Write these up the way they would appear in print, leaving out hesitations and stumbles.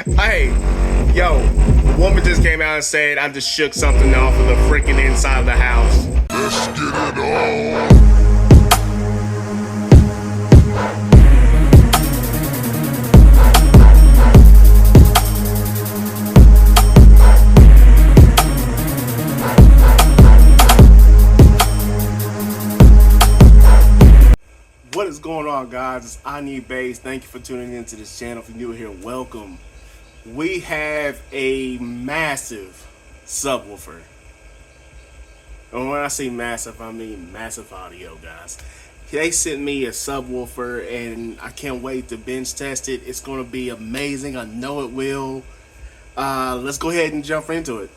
Hey, yo, a woman just came out and said I just shook something off of the freaking inside of the house. Let's get it on. What is going on, guys? It's I Need Bass. Thank you for tuning into this channel. If you're new here, welcome. We have a massive subwoofer. And when I say massive, I mean massive audio, guys. They sent me a subwoofer and I can't wait to bench test it. It's going to be amazing. I know it will. Let's go ahead and jump into it.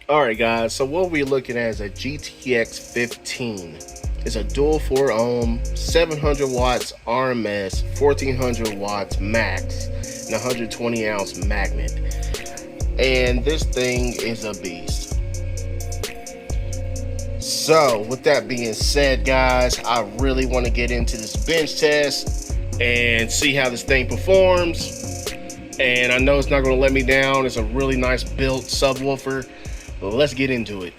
Alright guys, so what we're looking at is a GTX 15. It's a dual 4 ohm, 700 watts RMS, 1400 watts max, and 120 ounce magnet. And this thing is a beast. So with that being said, guys, I really want to get into this bench test and see how this thing performs. And I know it's not going to let me down. It's a really nice built subwoofer. Well, let's get into it.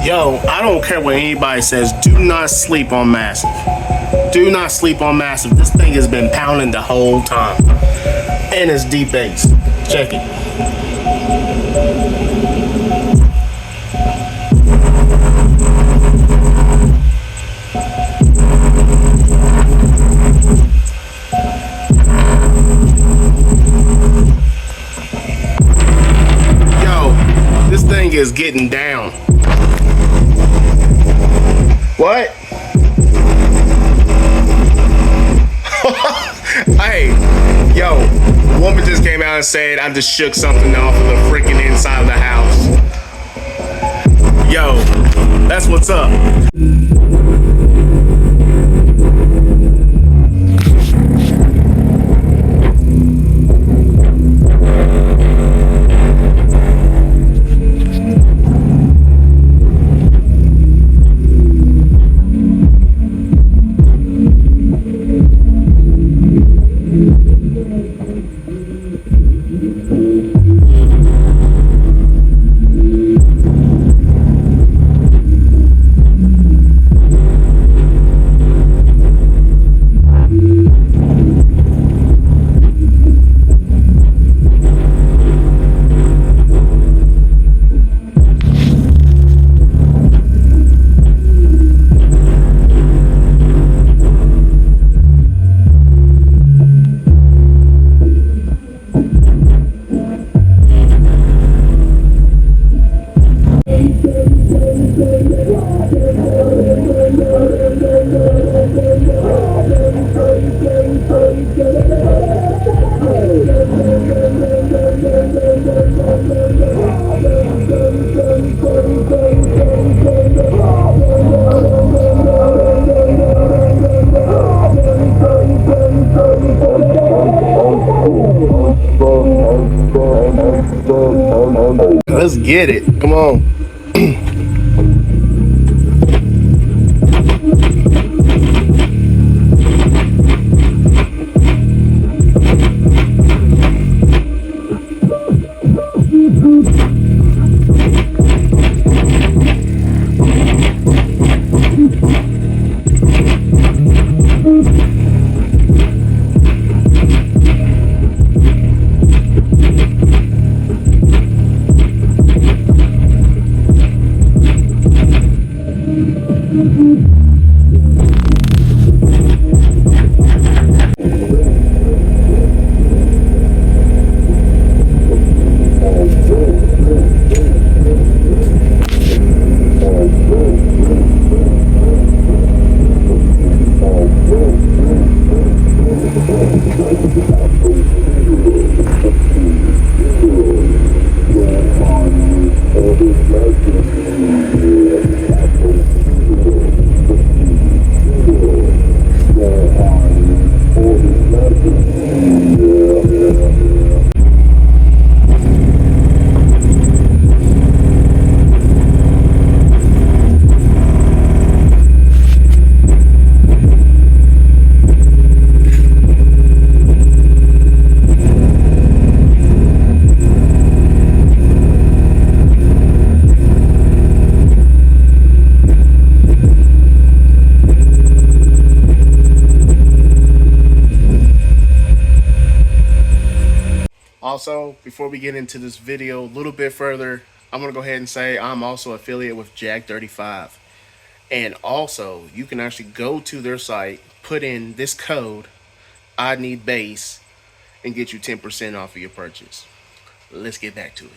Yo, I don't care what anybody says, do not sleep on Massive. Do not sleep on Massive. This thing has been pounding the whole time. And it's deep bass. Check it. is getting down. What? Hey, yo, a woman just came out and said I just shook something off of the freaking inside of the house. Yo, that's what's up. Let's get it. Come on. Also, before we get into this video a little bit further, I'm going to go ahead and say I'm also affiliated with Jag 35. And also, you can actually go to their site, put in this code, I need bass, and get you 10% off of your purchase. Let's get back to it.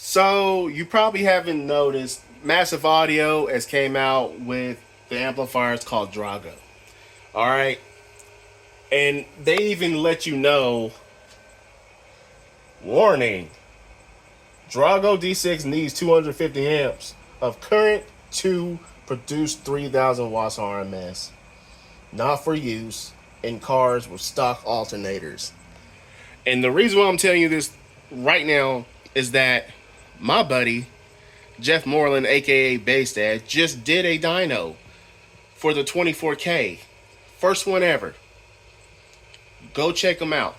So you probably haven't noticed, Massive Audio has came out with the amplifier. It's called Drago. All right, and they even let you know, warning, Drago D6 needs 250 amps of current to produce 3,000 watts RMS. Not for use in cars with stock alternators. And the reason why I'm telling you this right now is that my buddy, Jeff Moreland, aka Bass Dad, just did a dyno for the 24K. First one ever. Go check him out.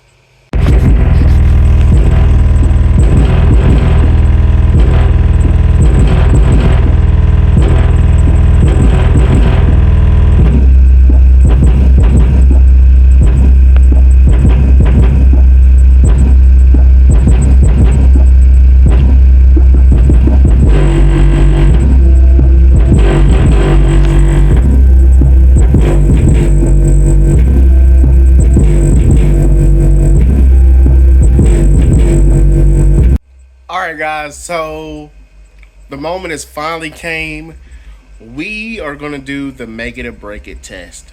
Alright guys, so the moment has finally came. We are going to do the make it or break it test.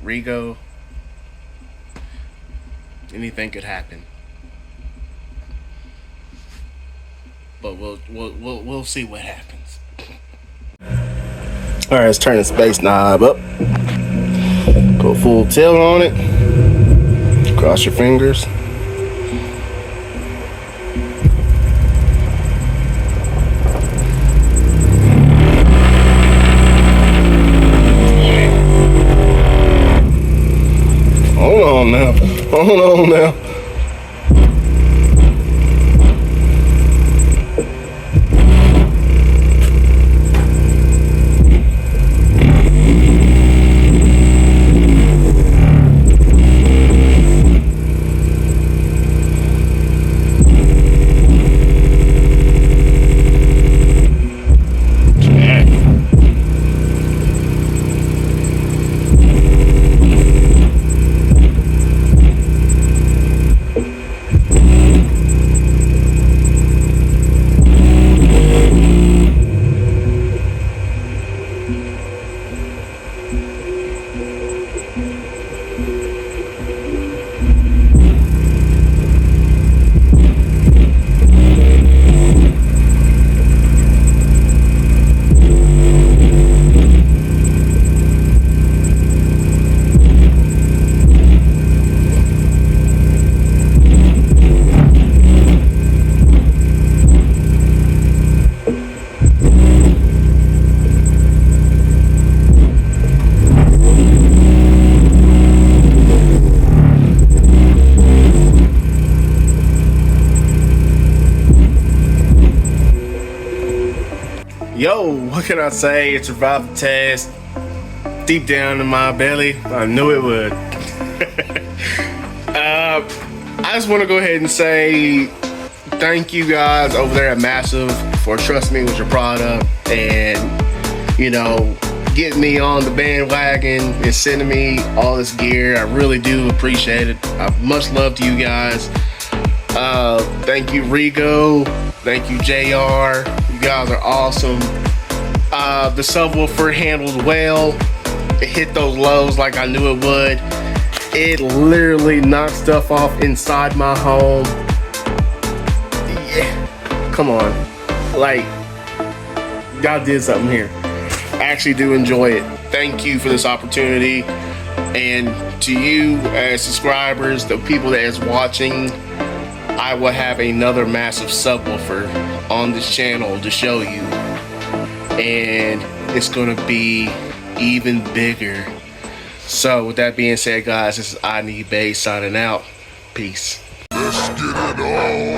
Rigo, anything could happen. But we'll see what happens. Alright, let's turn the space knob up. Go full tilt on it. Cross your fingers. Hold on now. Yo, what can I say? It survived the test. Deep down in my belly, I knew it would. I just want to go ahead and say thank you guys over there at Massive for trusting me with your product and, you know, getting me on the bandwagon and sending me all this gear. I really do appreciate it. Much love to you guys. Thank you, Rigo. Thank you, JR. You guys are awesome. The subwoofer handled well. It hit those lows like I knew it would. It literally knocked stuff off inside my home. Yeah, come on. Like, y'all did something here. I actually do enjoy it. Thank you for this opportunity. And to you as subscribers, the people that is watching, I will have another massive subwoofer on this channel to show you. And it's gonna be even bigger. So with that being said, guys, this is I Need Bass signing out. Peace. Let's get it on.